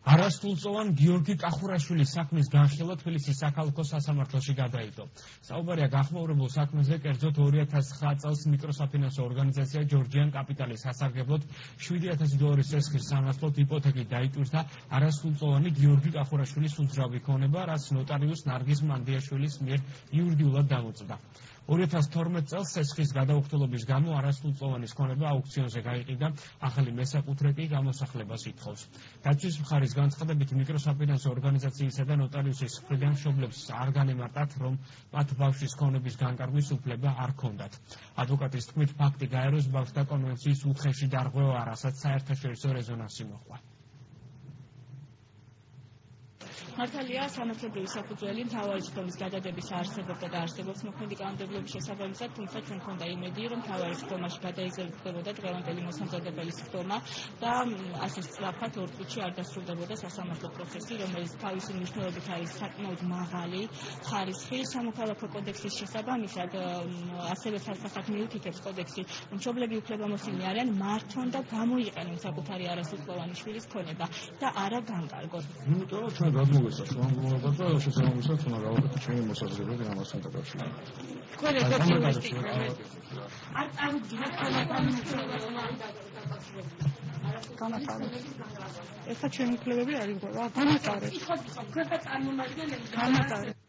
არასრულწლოვან გიორგი კახურაშვილის საქმის განხილვა თბილისის საქალაქო სასამართლოში გადაიდო. საუბარია გახმაურებულ საქმეზე, კერძოდ 2009 წელს მიკროსაფინანსო ორგანიზაცია ჯორჯიან კაპიტალის სასარგებლოდ 7,000 წესხის სამართლოდ იპოთეკით დაიტვირთა არასრულწლოვანი გიორგი კახურაშვილის უძრავი ქონება, რაც ნოტარიუს ნარგიზ მანდიაშვილის მიერ იურიდიულად დამოწმდა. 2012 წელს სესხის გადაუხდელობის გამო არასრულწლოვანის ქონება აუქციონზე გაიყიდა, ახალი მესაკუთრე კი გამოსახლებას ითხოვს. დაცვის მხარის განცხადებით მიკროსაფინანსო ორგანიზაციისა და ნოტარიუსის მხრიდან მშობლებს არ განემარტათ, რომ მათ ბავშვის ქონების განკარგვის უფლება არ ჰქონდათ. ადვოკატის თქმით, ფაქტი გაეროს ბავშვთა კონვენციის უხეში დარღვევა, რასაც საერთაშორისო რეზონანსი მოჰყვა. მართალია სამართლებრივი საფუძველი მთავარი სხდომის გადადების არსებობდა და არსებობს მოქმედი კანონმდებლობის შესაბამისად, თუმცა ჩვენ გვქონდა იმედი, რომ მთავარი სხდომაში გადაიზრდებოდა დღევანდელი მოსამზადებელი სხდომა და ასე სწრაფად 2 წუთში არ დასრულდებოდა სასამართლო პროცესი, რომელიც თავისი მნიშვნელობით არის საკმაოდ მაღალი ხარისხი სამოქალაქო კოდექსის შესაბამისად, ასევე სასახად მიუთითებს კოდექსი, რომ მშობლები უფლებამოსილნი არიან მართონ და გამოიყენონ საკუთარი არასრულწლოვანი შვილის ქონება და არა განკარგონ. შესაძლებლობა და შესაბამისად უნდა გავაკეთოთ ჩვენი მოსაზრებები ამასთან დაკავშირებით. არ წარუდგინეთ ეხლა ჩვენი უფლებები არ იგოვა. განატარეთ. იქ ხო ქვეთა წარმომადგენლები განატარეთ.